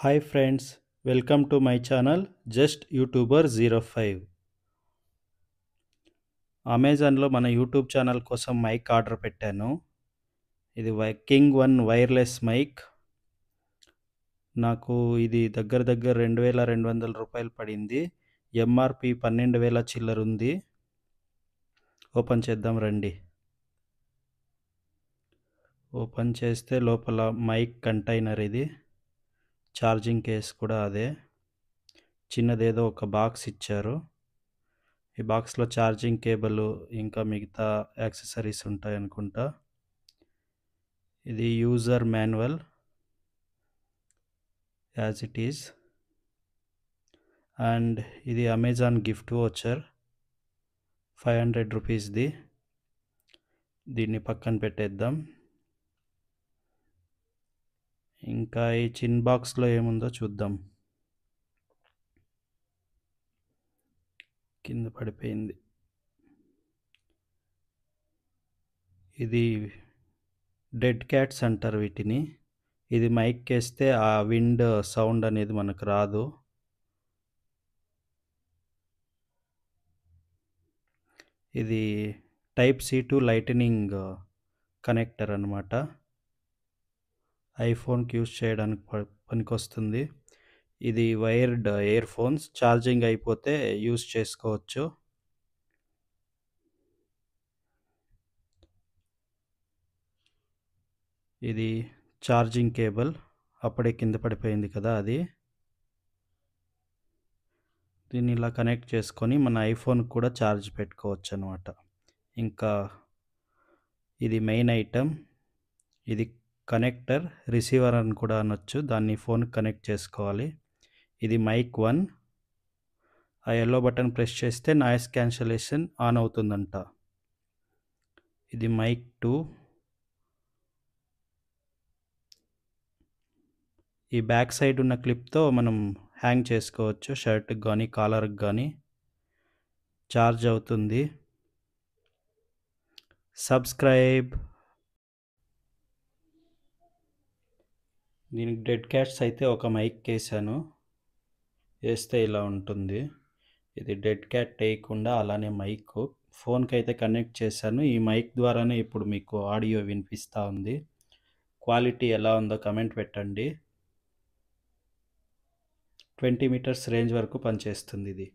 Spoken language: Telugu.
Hi friends, welcome to my channel just YouTuber 05. అమెజాన్లో మన యూట్యూబ్ ఛానల్ కోసం మైక్ ఆర్డర్ పెట్టాను. ఇది కింగ్ వన్ వైర్లెస్ మైక్. నాకు ఇది దగ్గర 2200 రూపాయలు పడింది. ఎంఆర్పి 12,000 చిల్లర ఉంది. ఓపెన్ చేద్దాం రండి. ఓపెన్ చేస్తే లోపల మైక్ కంటైనర్ ఇది, ఛార్జింగ్ కేస్ కూడా అదే, చిన్నదేదో ఒక బాక్స్ ఇచ్చారు. ఈ బాక్స్లో ఛార్జింగ్ కేబుల్ ఇంకా మిగతా యాక్సెసరీస్ ఉంటాయి అనుకుంటా. ఇది user manual as it is. And ఇది అమెజాన్ గిఫ్ట్ వోచర్ 500 రూపీస్ది. దీన్ని పక్కన పెట్టేద్దాం. ఇంకా ఈ చిన్ బాక్స్లో ఏముందో చూద్దాం. కింద పడిపోయింది. ఇది డెడ్ క్యాట్స్ అంటారు వీటిని. ఇది మైక్ వేస్తే ఆ విండ్ సౌండ్ అనేది మనకు రాదు. ఇది type C to lightning connector అన్నమాట. ఐఫోన్కి యూజ్ చేయడానికి పనికొస్తుంది. ఇది వైర్డ్ ఇయర్ ఫోన్స్, ఛార్జింగ్ అయిపోతే యూజ్ చేసుకోవచ్చు. ఇది ఛార్జింగ్ కేబుల్, అప్పుడే కింద పడిపోయింది కదా అది. దీన్ని ఇలా కనెక్ట్ చేసుకొని మన ఐఫోన్ కూడా ఛార్జ్ పెట్టుకోవచ్చు అనమాట. ఇంకా ఇది మెయిన్ ఐటమ్. ఇది కనెక్టర్, రిసీవర్ అని కూడా అనొచ్చు. దాన్ని ఫోన్కి కనెక్ట్ చేసుకోవాలి. ఇది మైక్ 1. ఆ ఎల్లో బటన్ ప్రెస్ చేస్తే నాయిస్ క్యాన్సలేషన్ ఆన్ అవుతుందంట. ఇది మైక్ 2. ఈ బ్యాక్ సైడ్ ఉన్న క్లిప్తో మనం హ్యాంగ్ చేసుకోవచ్చు, షర్ట్కి కానీ కాలర్కి కానీ. ఛార్జ్ అవుతుంది. సబ్స్క్రైబ్. దీనికి డెడ్ క్యాట్స్ అయితే ఒక మైక్ వేసాను, వేస్తే ఇలా ఉంటుంది. ఇది డెడ్ క్యాట్ వేయకుండా అలానే మైక్ ఫోన్కి అయితే కనెక్ట్ చేశాను. ఈ మైక్ ద్వారానే ఇప్పుడు మీకు ఆడియో వినిపిస్తూ ఉంది. క్వాలిటీ ఎలా ఉందో కమెంట్ పెట్టండి. 20 మీటర్స్ రేంజ్ వరకు పనిచేస్తుంది ఇది.